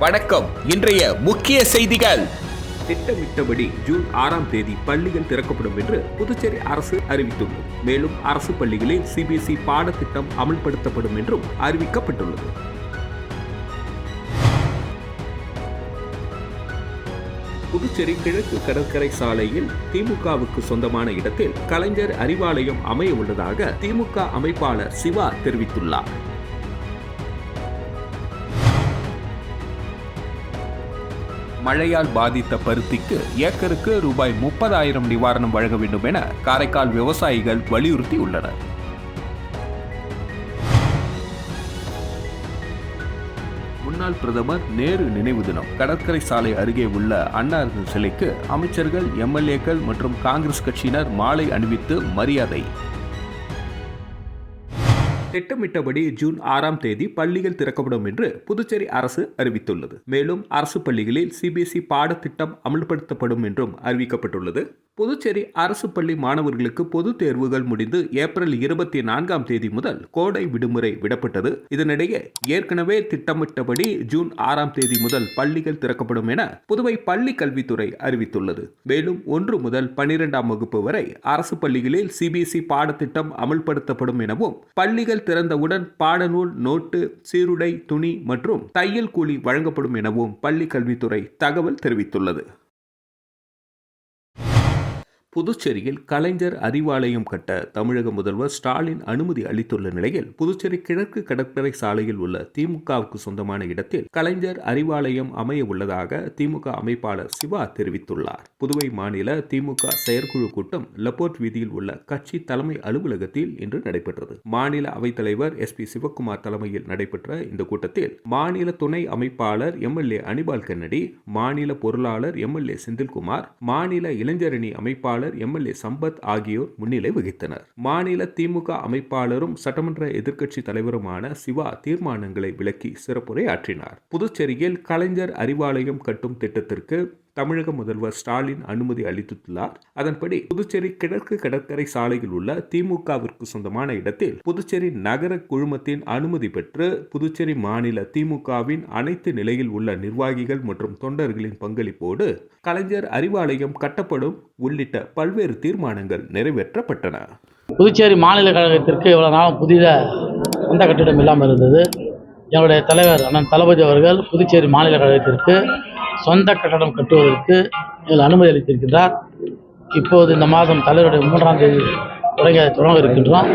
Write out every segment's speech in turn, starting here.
வணக்கம். இன்றைய முக்கிய செய்திகள். திட்டமிட்டபடி ஜூன் 6ஆம் தேதி பள்ளிகள் திறக்கப்படும் என்று புதுச்சேரி அரசு அறிவித்துள்ளது. மேலும் அரசு பள்ளிகளில் சிபிஎஸ்இ பாடத்திட்டம் அமல்படுத்தப்படும் என்றும் அறிவிக்கப்பட்டுள்ளது. புதுச்சேரி கிழக்கு கடற்கரை சாலையில் திமுகவுக்கு சொந்தமான இடத்தில் கலைஞர் அறிவாலயம் அமைய உள்ளதாக திமுக அமைப்பாளர் சிவா தெரிவித்துள்ளார். மழையால் பாதித்த பருத்திக்கு ஏக்கருக்கு ரூபாய் 30,000 நிவாரணம் வழங்க வேண்டும் என காரைக்கால் விவசாயிகள் வலியுறுத்தியுள்ளனர். முன்னாள் பிரதமர் நேரு நினைவு தினம் கடற்கரை சாலை அருகே உள்ள அன்னாரது சிலைக்கு அமைச்சர்கள், எம்எல்ஏக்கள் மற்றும் காங்கிரஸ் கட்சியினர் மாலை அணிவித்து மரியாதை. திட்டமிட்டபடி ஜூன் 6ஆம் தேதி பள்ளிகள் திறக்கப்படும் என்று புதுச்சேரி அரசு அறிவித்துள்ளது. மேலும் அரசு பள்ளிகளில் சிபிஎஸ்இ பாடத்திட்டம் அமல்படுத்தப்படும் என்றும் அறிவிக்கப்பட்டுள்ளது. புதுச்சேரி அரசு பள்ளி மாணவர்களுக்கு பொது தேர்வுகள் முடிந்து ஏப்ரல் 24ஆம் தேதி முதல் கோடை விடுமுறை விடப்பட்டது. இதனிடையே ஏற்கனவே திட்டமிட்டபடி ஜூன் 6ஆம் தேதி முதல் பள்ளிகள் திறக்கப்படும் என புதுவை பள்ளி கல்வித்துறை அறிவித்துள்ளது. மேலும் 1 முதல் 12ஆம் வகுப்பு வரை அரசு பள்ளிகளில் சிபிஎஸ்இ பாடத்திட்டம் அமல்படுத்தப்படும் எனவும், பள்ளிகள் திறந்தவுடன் பாடநூல், நோட்டு, சீருடை, துணி மற்றும் தையல் கூலி வழங்கப்படும் எனவும் பள்ளி கல்வித்துறை தகவல் தெரிவித்துள்ளது. புதுச்சேரியில் கலைஞர் அறிவாலயம் கட்ட தமிழக முதல்வர் ஸ்டாலின் அனுமதி அளித்துள்ள நிலையில், புதுச்சேரி கிழக்கு கடற்கரை சாலையில் உள்ள திமுகவுக்கு சொந்தமான இடத்தில் கலைஞர் அறிவாலயம் அமைய உள்ளதாக திமுக அமைப்பாளர் சிவா தெரிவித்துள்ளார். புதுவை மாநில திமுக செயற்குழு கூட்டம் லப்போர்ட் வீதியில் உள்ள கட்சி தலைமை அலுவலகத்தில் இன்று நடைபெற்றது. மாநில அவைத்தலைவர் SP சிவக்குமார் தலைமையில் நடைபெற்ற இந்த கூட்டத்தில் மாநில துணை அமைப்பாளர் எம்எல்ஏ அனிபால் கென்னடி, மாநில பொருளாளர் எம்எல்ஏ செந்தில்குமார், மாநில இளைஞரணி அமைப்பாளர் எம்எல்ஏ சம்பத் ஆகியோர் முன்னிலை வகித்தனர். மாநில திமுக அமைப்பாளரும் சட்டமன்ற எதிர்க்கட்சி தலைவருமான சிவா தீர்மானங்களை விளக்கி சிறப்புரை ஆற்றினார். புதுச்சேரியில் கலைஞர் அறிவாலயம் கட்டும் திட்டத்திற்கு தமிழக முதல்வர் ஸ்டாலின் அனுமதி அளித்துள்ளார். அதன்படி புதுச்சேரி கிழக்கு கடற்கரை சாலையில் உள்ள திமுகவிற்கு சொந்தமான இடத்தில் புதுச்சேரி நகர குழுமத்தின் அனுமதி பெற்று புதுச்சேரி மாநில திமுகவின் அனைத்து நிலையில் உள்ள நிர்வாகிகள் மற்றும் தொண்டர்களின் பங்களிப்போடு கலைஞர் அறிவாலயம் கட்டப்படும் உள்ளிட்ட பல்வேறு தீர்மானங்கள் நிறைவேற்றப்பட்டன. புதுச்சேரி மாநில கழகத்திற்கு இவ்வளவு நாள் புதிய சொந்த கட்டிடம் இல்லாமல் இருந்தது. என்னுடைய தலைவர் அண்ணன் தளபதி அவர்கள் புதுச்சேரி மாநில கழகத்திற்கு சொந்த கட்டடம் கட்டுவதற்கு அனுமதி அளித்திருக்கின்றார். இப்போது இந்த மாதம் தலைவருடைய 3ஆம் தேதி தொடங்க இருக்கின்றோம்.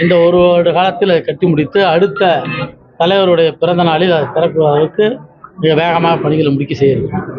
இந்த ஒரு வருட காலத்தில் அதை கட்டி முடித்து அடுத்த தலைவருடைய பிறந்த நாளில் அதை திறக்குவதற்கு மிக வேகமாக பணிகளை முடிக்க செய்ய இருக்கிறோம்.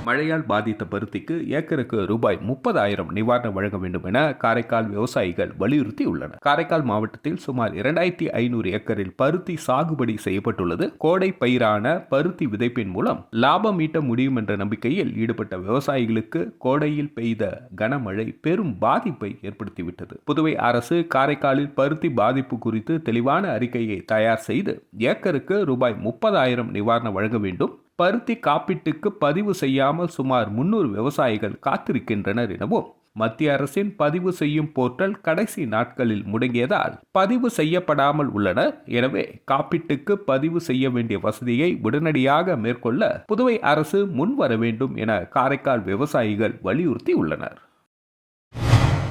மழையால் பாதித்த பருத்திக்கு ஏக்கருக்கு ரூபாய் 30,000 நிவாரணம் வழங்க வேண்டும் என காரைக்கால் விவசாயிகள் வலியுறுத்தியுள்ளனர். காரைக்கால் மாவட்டத்தில் சுமார் 2500 ஏக்கரில் பருத்தி சாகுபடி செய்யப்பட்டுள்ளது. கோடை பயிரான பருத்தி விதைப்பின் மூலம் லாபம் ஈட்ட முடியும் என்ற நம்பிக்கையில் ஈடுபட்ட விவசாயிகளுக்கு கோடையில் பெய்த கனமழை பெரும் பாதிப்பை ஏற்படுத்திவிட்டது. புதுவை அரசு காரைக்காலில் பருத்தி பாதிப்பு குறித்து தெளிவான அறிக்கையை தயார் செய்து ஏக்கருக்கு ரூபாய் 30,000 நிவாரணம் வழங்க வேண்டும். பருத்தி காப்பீட்டுக்கு பதிவு செய்யாமல் சுமார் 300 விவசாயிகள் காத்திருக்கின்றனர் எனவும், மத்திய அரசின் பதிவு செய்யும் போர்ட்டல் கடைசி நாட்களில் முடங்கியதால் பதிவு செய்யப்படாமல் உள்ளனர். எனவே காப்பீட்டுக்கு பதிவு செய்ய வேண்டிய வசதியை உடனடியாக மேற்கொள்ள புதுவை அரசு முன்வர வேண்டும் என காரைக்கால் விவசாயிகள் வலியுறுத்தி உள்ளனர்.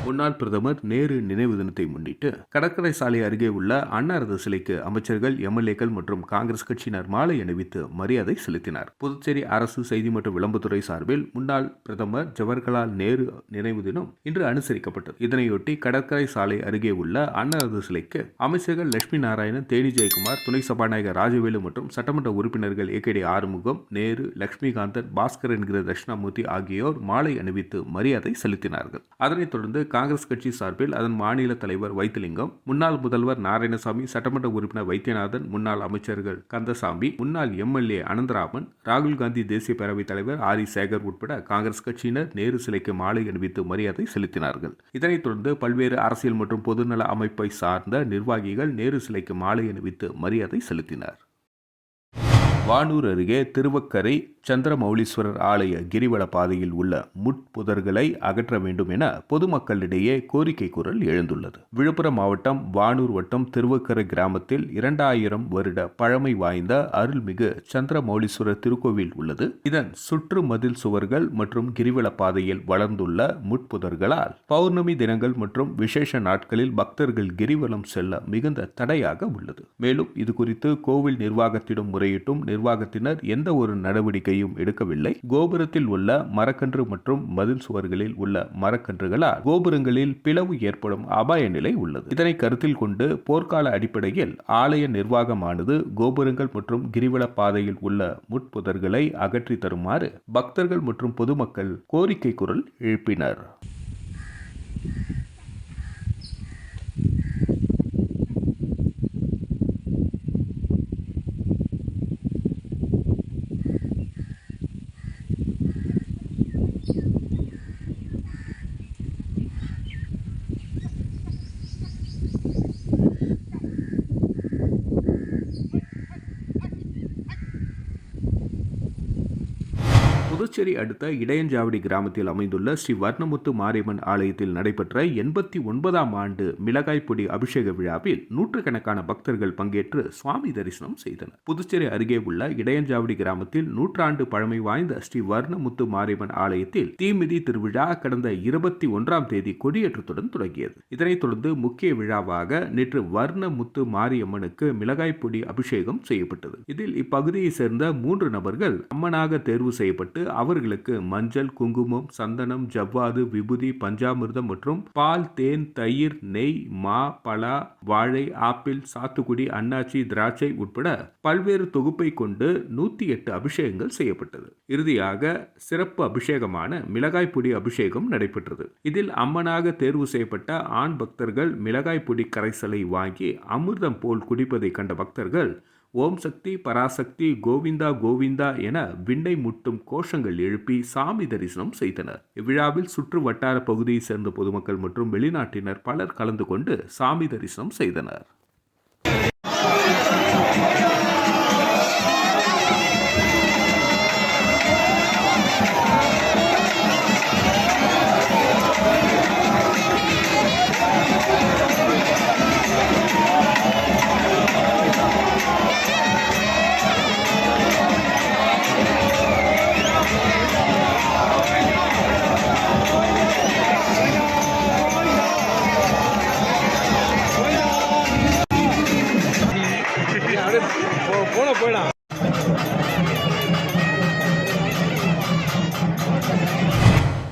முன்னாள் பிரதமர் நேரு நினைவு தினத்தை முன்னிட்டு கடற்கரை சாலை அருகே உள்ள அன்னாரது சிலைக்கு அமைச்சர்கள், எம்எல்ஏக்கள் மற்றும் காங்கிரஸ் கட்சியினர் மாலை அணிவித்து மரியாதை செலுத்தினர். புதுச்சேரி அரசு செய்தி மற்றும் விளம்பரத்துறை சார்பில் முன்னாள் பிரதமர் ஜவஹர்லால் நேரு நினைவு தினம் இன்று அனுசரிக்கப்பட்டது. இதனையொட்டி கடற்கரை சாலை அருகே உள்ள அன்னாரது சிலைக்கு அமைச்சர்கள் லட்சுமி நாராயணன், தேனி ஜெயக்குமார், துணை சபாநாயகர் ராஜவேலு மற்றும் சட்டமன்ற உறுப்பினர்கள் ஏகேடி ஆறுமுகம், நேரு, லட்சுமிகாந்தன், பாஸ்கர் என்கிற தட்சிணாமூர்த்தி ஆகியோர் மாலை அணிவித்து மரியாதை செலுத்தினார்கள். அதனைத் தொடர்ந்து காங்கிரஸ் கட்சி சார்பில் அதன் மாநில தலைவர் வைத்திலிங்கம், முன்னாள் முதல்வர் நாராயணசாமி, சட்டமன்ற உறுப்பினர் வைத்தியநாதன், முன்னாள் அமைச்சர்கள் கந்தசாமி, முன்னாள் எம்எல்ஏ அனந்தராமன், ராகுல் காந்தி தேசிய பேரவைத் தலைவர் ஆரி சேகர் உட்பட காங்கிரஸ் கட்சியினர் நேரு சிலைக்கு மாலை அணிவித்து மரியாதை செலுத்தினார்கள். இதனைத் தொடர்ந்து பல்வேறு அரசியல் மற்றும் பொதுநல அமைப்பை சார்ந்த நிர்வாகிகள் நேரு சிலைக்கு மாலை அணிவித்து மரியாதை செலுத்தினர். வானூர் அருகே திருவக்கரை சந்திரமௌலீஸ்வரர் ஆலய கிரிவல பாதையில் உள்ள முட்புதர்களை அகற்ற வேண்டும் என பொதுமக்களிடையே கோரிக்கை குரல் எழுந்துள்ளது. விழுப்புரம் மாவட்டம் வானூர் வட்டம் திருவக்கரை கிராமத்தில் 2000 வருட பழமை வாய்ந்த அருள்மிகு சந்திரமௌலீஸ்வரர் திருக்கோவில் உள்ளது. இதன் சுற்று மதில் சுவர்கள் மற்றும் கிரிவல பாதையில் வளர்ந்துள்ள முட்புதர்களால் பௌர்ணமி தினங்கள் மற்றும் விசேஷ நாட்களில் பக்தர்கள் கிரிவலம் செல்ல மிகுந்த தடையாக உள்ளது. மேலும் இது குறித்து கோவில் நிர்வாகத்திடம் முறையிட்டும் நிர்வாகத்தினர் எந்த ஒரு நடவடிக்கையும் எடுக்கவில்லை. கோபுரத்தில் உள்ள மரக்கன்று மற்றும் மதில் சுவர்களில் உள்ள மரக்கன்றுகளால் கோபுரங்களில் பிளவு ஏற்படும் அபாய நிலை உள்ளது. இதனை கருத்தில் கொண்டு போர்க்கால அடிப்படையில் ஆலய நிர்வாகமானது கோபுரங்கள் மற்றும் கிரிவல பாதையில் உள்ள முட்புதர்களை அகற்றி தருமாறு பக்தர்கள் மற்றும் பொதுமக்கள் கோரிக்கை குரல் எழுப்பினர். புதுச்சேரி அடுத்த இடையஞ்சாவடி கிராமத்தில் அமைந்துள்ள ஸ்ரீ வர்ணமுத்து மாரியம்மன் ஆலயத்தில் நடைபெற்ற 89ஆம் ஆண்டு மிளகாய் பொடி அபிஷேக விழாவில் நூற்றுக்கணக்கான பக்தர்கள் பங்கேற்று சுவாமி தரிசனம் செய்தனர். புதுச்சேரி அருகே உள்ள இடையஞ்சாவடி கிராமத்தில் நூற்றாண்டு பழமை வாய்ந்த ஸ்ரீ வர்ணமுத்து மாரியம்மன் ஆலயத்தில் தீமிதி திருவிழா கடந்த 21ஆம் தேதி கொடியேற்றத்துடன் தொடங்கியது. இதனைத் தொடர்ந்து முக்கிய விழாவாக நேற்று வர்ணமுத்து மாரியம்மனுக்கு மிளகாய் பொடி அபிஷேகம் செய்யப்பட்டது. இதில் இப்பகுதியை சேர்ந்த 3 நபர்கள் அம்மனாக தேர்வு செய்யப்பட்டு அவர்களுக்கு மஞ்சள், குங்குமம், சந்தனம், ஜவ்வாது, விபூதி, பஞ்சாமிர்தம் மற்றும் பால், தேன், தயிர், நெய், மா, பலா, வாழை, ஆப்பிள், சாத்துக்குடி, அன்னாச்சி, திராட்சை உட்பட பல்வேறு தொகுப்பை கொண்டு 108 அபிஷேகங்கள் செய்யப்பட்டது. இறுதியாக சிறப்பு அபிஷேகமான மிளகாய் பொடி அபிஷேகம் நடைபெற்றது. இதில் அம்மனாக தேர்வு செய்யப்பட்ட ஆண் பக்தர்கள் மிளகாய் பொடி கரைசலை வாங்கி அமிர்தம் போல் குடிப்பதை கண்ட பக்தர்கள் ஓம் சக்தி, பராசக்தி, கோவிந்தா கோவிந்தா என விண்ணை முட்டும் கோஷங்கள் எழுப்பி சாமி தரிசனம் செய்தனர். இவ்விழாவில் சுற்று வட்டார பகுதியை சேர்ந்த பொதுமக்கள் மற்றும் வெளிநாட்டினர் பலர் கலந்து கொண்டு சாமி தரிசனம் செய்தனர்.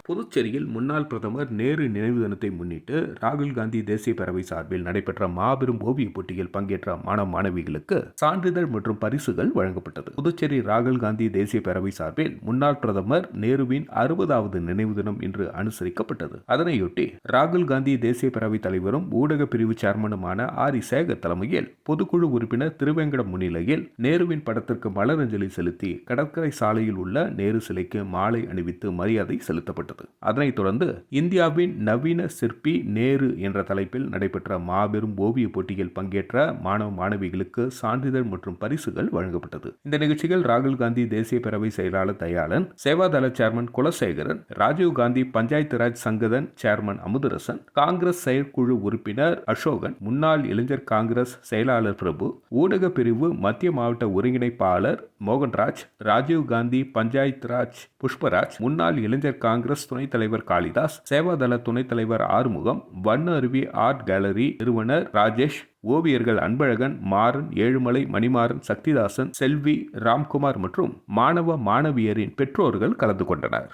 புதுச்சேரியில் முன்னாள் பிரதமர் நேரு நினைவு தினத்தை முன்னிட்டு ராகுல் காந்தி தேசிய பேரவை சார்பில் நடைபெற்ற மாபெரும் ஓவிய போட்டியில் பங்கேற்ற மாணவ மாணவிகளுக்கு சான்றிதழ் மற்றும் பரிசுகள் வழங்கப்பட்டது. புதுச்சேரி ராகுல் காந்தி தேசிய பேரவை சார்பில் முன்னாள் பிரதமர் நேருவின் 60வது நினைவு தினம் இன்று அனுசரிக்கப்பட்டது. அதனையொட்டி ராகுல் காந்தி தேசிய பேரவை தலைவரும் ஊடக பிரிவு சேர்மனுமான ஆரி சேகர் தலைமையில் பொதுக்குழு உறுப்பினர் திருவேங்கடம் முன்னிலையில் நேருவின் படத்திற்கு மலரஞ்சலி செலுத்தி கடற்கரை சாலையில் உள்ள நேரு சிலைக்கு மாலை அணிவித்து மரியாதை செலுத்தப்பட்டது. அதனைத் தொடர்ந்து இந்தியாவின் நவீன சிற்பி நேரு என்ற தலைப்பில் நடைபெற்ற மாபெரும் ஓவிய போட்டியில் பங்கேற்ற மாணவ மாணவிகளுக்கு சான்றிதழ் மற்றும் பரிசுகள் வழங்கப்பட்டது. இந்த நிகழ்ச்சியில் ராகுல் காந்தி தேசிய பேரவை செயலாளர் தயாளன், சேவாதள சேர்மன் குலசேகரன், ராஜீவ் காந்தி பஞ்சாயத்து ராஜ் சங்கதன் சேர்மன் அமுதரசன், காங்கிரஸ் செயற்குழு உறுப்பினர் அசோகன், முன்னாள் இளைஞர் காங்கிரஸ் செயலாளர் பிரபு, ஊடக பிரிவு மத்திய மாவட்ட ஒருங்கிணைப்பாளர் மோகன்ராஜ், ராஜீவ் காந்தி பஞ்சாயத்து ராஜ் புஷ்பராஜ், முன்னாள் இளைஞர் காங்கிரஸ் துணைத் தலைவர் காளிதாஸ், சேவாதள துணைத் தலைவர் ஆறுமுகம், வண்ண அருவி ஆர்ட் கேலரி நிறுவனர் ராஜேஷ், ஓவியர்கள் அன்பழகன், மாறன், ஏழுமலை, மணிமாறன், சக்திதாசன், செல்வி, ராம்குமார் மற்றும் மாணவ மாணவியரின் பெற்றோர்கள் கலந்து கொண்டனர்.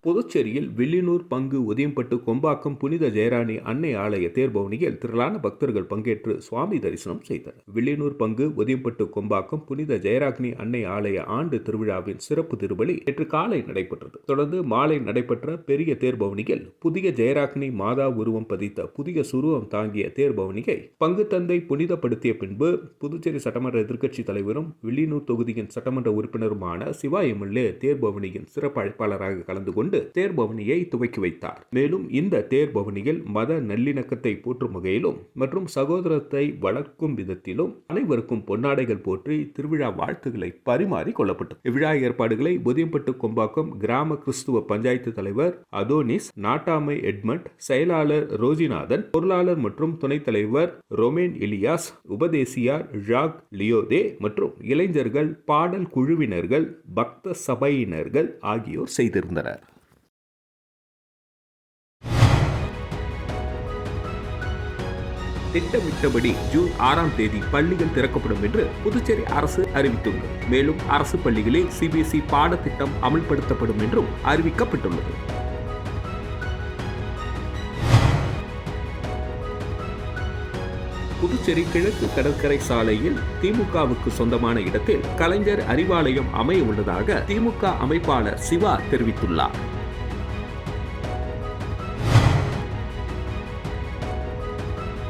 புதுச்சேரியில் வில்லியனூர் பங்கு உதயம்பட்டு கொம்பாக்கம் புனித ஜெயராணி அன்னை ஆலய தேர்பவனியில் திரளான பக்தர்கள் பங்கேற்று சுவாமி தரிசனம் செய்தனர். வில்லியனூர் பங்கு உதயம்பட்டு கொம்பாக்கம் புனித ஜெயராக்னி அன்னை ஆலய ஆண்டு திருவிழாவின் சிறப்பு திருப்பலி நேற்று காலை நடைபெற்றது. தொடர்ந்து மாலை நடைபெற்ற பெரிய தேர்பவனியில் புதிய ஜெயராக்னி மாதா உருவம் பதித்த புதிய சுருவம் தாங்கிய தேர்பவனியை பங்கு தந்தை புனிதப்படுத்திய பின்பு புதுச்சேரி சட்டமன்ற எதிர்க்கட்சி தலைவரும் வில்லியனூர் தொகுதியின் சட்டமன்ற உறுப்பினருமான சிவா எம்எல்ஏ தேர்பவனியின் சிறப்பு அழைப்பாளராக கலந்து கொண்டு கொண்டு தேர்பவனியை துவக்கி வைத்தார். மேலும் இந்த தேர்பவனியில் மத நல்லிணக்கத்தை போற்றும் வகையிலும் மற்றும் சகோதரத்தை வளர்க்கும் விதத்திலும் அனைவருக்கும் பொன்னாடைகள் போற்றி திருவிழா வாழ்த்துக்களை பரிமாறி கொள்ளப்பட்டது. இவ்விழா ஏற்பாடுகளை புதியம்பட்டு கொம்பாக்கம் கிராம கிறிஸ்துவ பஞ்சாயத்து தலைவர் அதோனிஸ், நாட்டாமை எட்மண்ட், செயலாளர் ரோஜிநாதன், பொருளாளர் மற்றும் துணைத் தலைவர் ரொமேன் எலியாஸ், உபதேசியார் ஜாக் லியோதே மற்றும் இளைஞர்கள், பாடல் குழுவினர்கள், பக்த சபையினர்கள் ஆகியோர் செய்திருந்தனர். திட்டமிட்டபடி ஜூன் 6ஆம் தேதி பள்ளிகள் திறக்கப்படும் என்று புதுச்சேரி அரசு அறிவித்துள்ளது. மேலும் அரசு பள்ளிகளில் CBSE பாடத்திட்டம் அமல்படுத்தப்படும் என்றும் அறிவிக்கப்பட்டுள்ளது. புதுச்சேரி கிழக்கு கடற்கரை சாலையில் திமுகவுக்கு சொந்தமான இடத்தில் கலைஞர் அறிவாலயம் அமைய உள்ளதாக திமுக அமைப்பாளர் சிவா தெரிவித்துள்ளார்.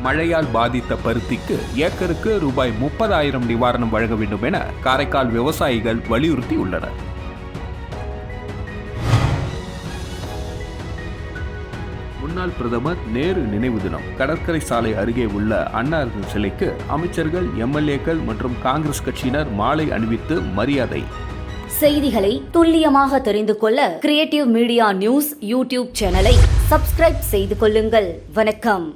மழையால் பாதித்த பருத்திக்கு ஏக்கருக்கு ரூபாய் 30,000 நிவாரணம் வழங்க வேண்டும் என காரைக்கால் விவசாயிகள் வலியுறுத்தியுள்ளனர். முன்னாள் பிரதமர் நேரு நினைவு தினம் கடற்கரை சாலை அருகே உள்ள அன்னாரது சிலைக்கு அமைச்சர்கள், MLAக்கள் மற்றும் காங்கிரஸ் கட்சியினர் மாலை அணிவித்து மரியாதை. செய்திகளை துல்லியமாக தெரிந்து கொள்ள கிரியேட்டிவ் மீடியா நியூஸ் யூடியூப் சேனலை சப்ஸ்கிரைப் செய்து கொள்ளுங்கள். வணக்கம்.